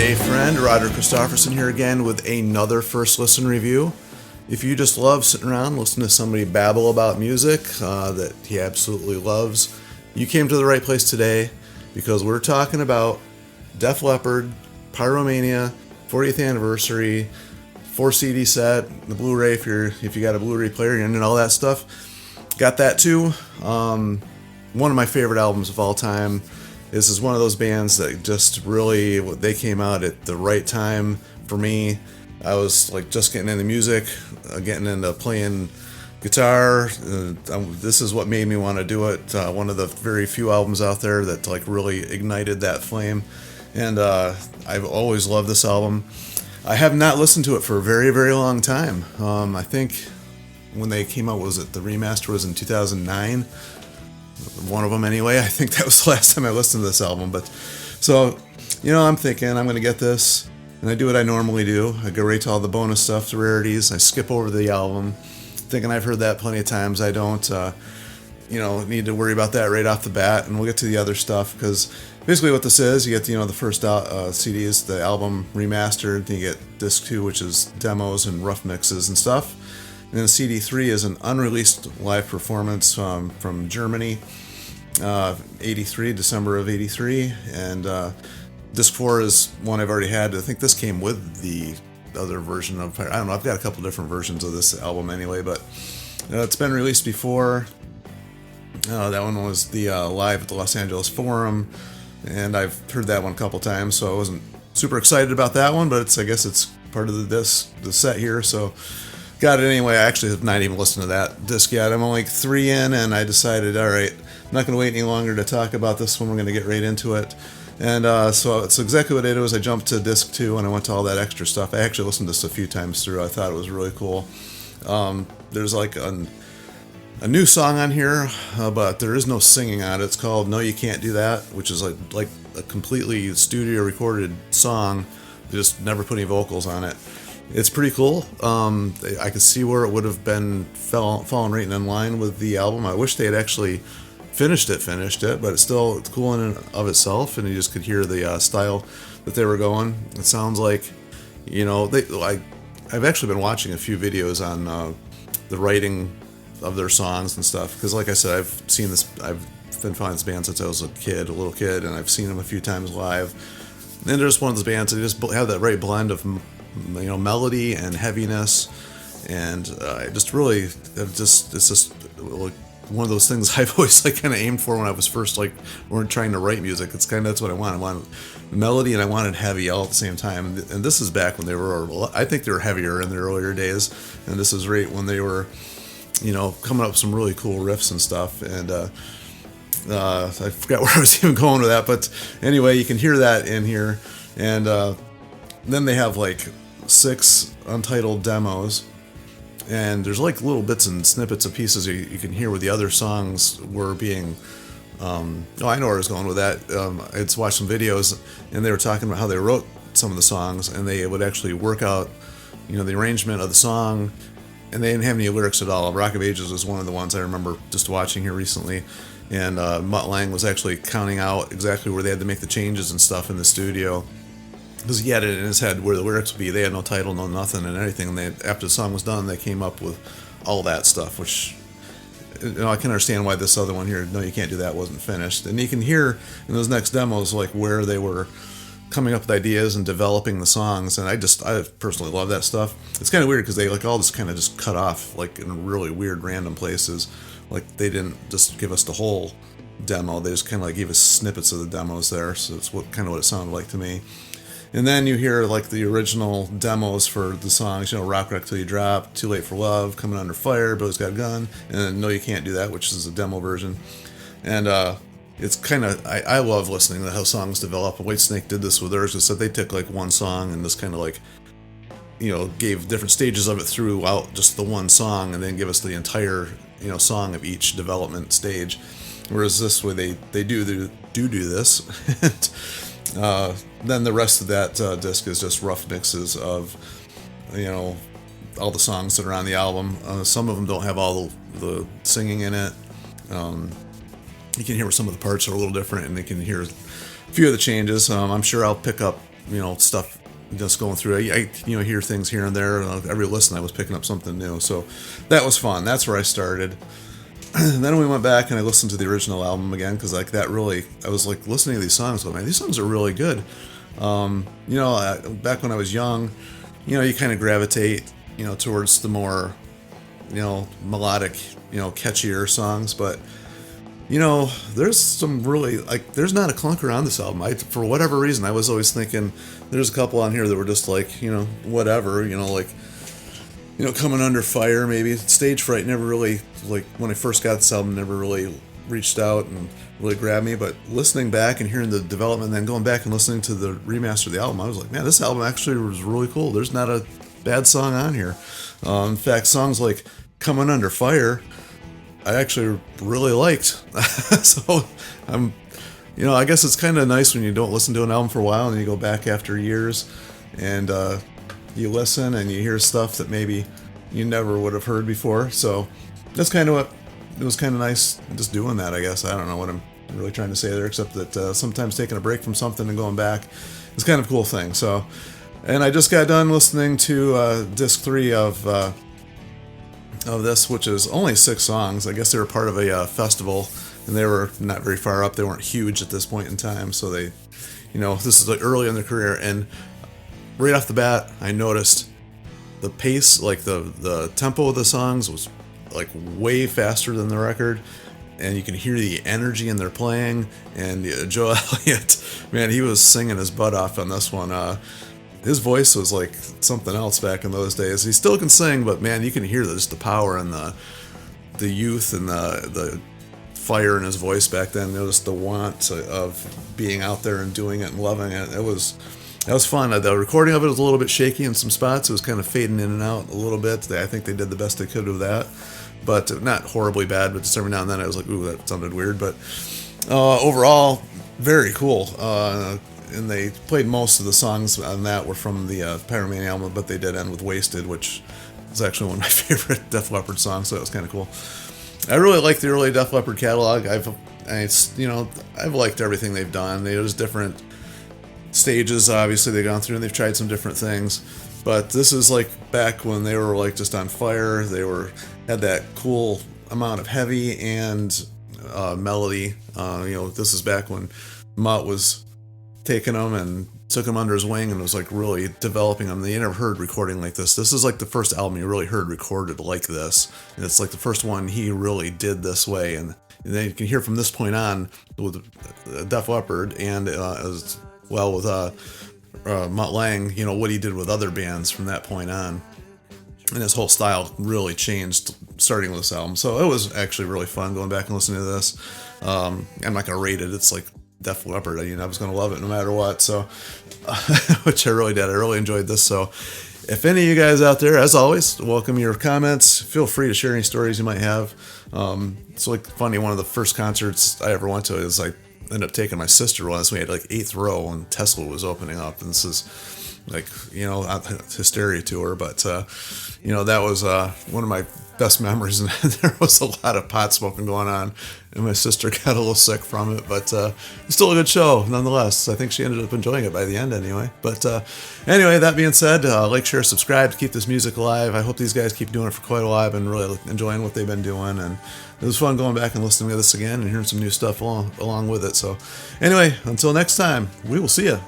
Hey friend, Roger Christofferson here again with another First Listen review. If you just love sitting around listening to somebody babble about music that he absolutely loves, you came to the right place today because we're talking about Def Leppard, Pyromania, 40th anniversary, 4 CD set, the Blu-ray if you got a Blu-ray player and all that stuff. Got that too. One of my favorite albums of all time. This is one of those bands that just really, they came out at the right time for me. I was like just getting into music, getting into playing guitar. This is what made me want to do it. One of the very few albums out there that like really ignited that flame. And I've always loved this album. I have not listened to it for a very, very long time. I think when they came out, the remaster was in 2009. One of them anyway. I think that was the last time I listened to this album. But so, I'm thinking I'm going to get this, and I do what I normally do. I go right to all the bonus stuff, the rarities. I skip over the album, thinking I've heard that plenty of times. I don't, need to worry about that right off the bat, and we'll get to the other stuff because basically what this is, you get the first CDs, the album remastered, then you get disc 2, which is demos and rough mixes and stuff. And then CD 3 is an unreleased live performance from Germany, 83, December of 83. And disc 4 is one I've already had. I think this came with the other version of, I don't know, I've got a couple different versions of this album anyway, but it's been released before. That one was the live at the Los Angeles Forum, and I've heard that one a couple times, so I wasn't super excited about that one, but I guess it's part of the set here, so got it anyway. I actually have not even listened to that disc yet. I'm only 3 in, and I decided, all right, I'm not going to wait any longer to talk about this one. We're going to get right into it. And so it's exactly what I did was I jumped to disc 2, and I went to all that extra stuff. I actually listened to this a few times through. I thought it was really cool. There's like a new song on here, but there is no singing on it. It's called No You Can't Do That, which is like a completely studio recorded song. They just never put any vocals on it. It's pretty cool. I could see where it would have been fallen right in line with the album. I wish they had actually finished it, but it's cool in and of itself, and you just could hear the style that they were going. It sounds like, I've actually been watching a few videos on the writing of their songs and stuff, because like I said, I've been following this band since I was a little kid, and I've seen them a few times live. And they're just one of those bands that just have that right blend of melody and heaviness, and it's just like one of those things I've always kind of aimed for when I was first trying to write music. It's that's what I want. I want melody and I wanted heavy all at the same time. And this is back when I think they were heavier in their earlier days, and this is right when they were coming up with some really cool riffs and stuff. And I forgot where I was even going with that, but anyway, you can hear that in here. And then they have 6 untitled demos, and there's little bits and snippets of pieces you can hear where the other songs were being I know where I was going with that. I had watched some videos, and they were talking about how they wrote some of the songs, and they would actually work out the arrangement of the song, and they didn't have any lyrics at all. Rock of Ages was one of the ones I remember just watching here recently, and Mutt Lange was actually counting out exactly where they had to make the changes and stuff in the studio, because he had it in his head where the lyrics would be. They had no title, no nothing, and everything. And after the song was done, they came up with all that stuff, which I can understand why this other one here, No You Can't Do That, wasn't finished. And you can hear in those next demos where they were coming up with ideas and developing the songs. And I personally love that stuff. It's kind of weird because they all just kind of just cut off in really weird random places. They didn't just give us the whole demo. They just kind of gave us snippets of the demos there. So it's what it sounded like to me. And then you hear the original demos for the songs, Rock Till You Drop, Too Late for Love, Coming Under Fire, Billy's Got a Gun, and then No You Can't Do That, which is a demo version. And it's kind of, I love listening to how songs develop. Whitesnake did this with theirs. They said they took one song and just kind of gave different stages of it throughout just the one song, and then give us the entire song of each development stage. Whereas this way they do this. Then the rest of that disc is just rough mixes of all the songs that are on the album. Some of them don't have all the singing in it. You can hear where some of the parts are a little different, and they can hear a few of the changes. I'm sure I'll pick up stuff just going through. I hear things here and there. Every listen I was picking up something new. So that was fun. That's where I started. And then we went back and I listened to the original album again, because like that really, I was like listening to these songs, going, man, these songs are really good. Back when I was young, you kind of gravitate, towards the more, melodic, catchier songs. But, there's some really, like, there's not a clunker on this album. For whatever reason, I was always thinking there's a couple on here that were just like, whatever, like, Coming Under Fire, maybe. Stage Fright never really, like, when I first got this album, never really reached out and really grabbed me. But listening back and hearing the development, and then going back and listening to the remaster of the album, I was like, man, this album actually was really cool. There's not a bad song on here. In fact, songs like Coming Under Fire, I actually really liked. So I guess it's kind of nice when you don't listen to an album for a while and you go back after years and you listen and you hear stuff that maybe you never would have heard before. So that's kind of what it was, kind of nice just doing that, I guess. I don't know what I'm really trying to say there, except that sometimes taking a break from something and going back is kind of a cool thing. So, and I just got done listening to disc 3 of this, which is only 6 songs. I guess they were part of a festival, and they were not very far up. They weren't huge at this point in time, so they, this is like early in their career, and right off the bat, I noticed the pace, like the tempo of the songs was like way faster than the record, and you can hear the energy in their playing. And Joe Elliott, man, he was singing his butt off on this one. His voice was like something else back in those days. He still can sing, but man, you can hear just the power and the youth and the fire in his voice back then. Just the want of being out there and doing it and loving it. That was fun. The recording of it was a little bit shaky in some spots. It was kind of fading in and out a little bit. I think they did the best they could with that, but not horribly bad. But just every now and then I was like, ooh, that sounded weird. But overall, very cool. And they played most of the songs on that were from the Pyromania album, but they did end with Wasted, which is actually one of my favorite Def Leppard songs, so that was kind of cool. I really like the early Def Leppard catalog. I've liked everything they've done. There's different stages, obviously, they've gone through, and they've tried some different things. But this is like back when they were like just on fire. They had that cool amount of heavy and melody. This is back when Mutt was taking them and took him under his wing and was like really developing them. They never heard recording like this. This is like the first album you really heard recorded like this, and it's like the first one he really did this way. And then you can hear from this point on with Def Leppard and as well with Mutt Lange, what he did with other bands from that point on. And his whole style really changed starting with this album. So it was actually really fun going back and listening to this. I'm not going to rate it. It's like Def Leppard. I was going to love it no matter what. So, which I really did. I really enjoyed this. So if any of you guys out there, as always, welcome your comments. Feel free to share any stories you might have. It's like funny. One of the first concerts I ever went to is I ended up taking my sister once. We had like 8th row and Tesla was opening up, and this is like, Hysteria tour, but that was one of my best memories, and there was a lot of pot smoking going on, and my sister got a little sick from it, but still a good show nonetheless. I think she ended up enjoying it by the end anyway. But anyway, that being said, like, share, subscribe to keep this music alive. I hope these guys keep doing it for quite a while. I've been really enjoying what they've been doing, and it was fun going back and listening to this again and hearing some new stuff along with it. So anyway, until next time, we will see you.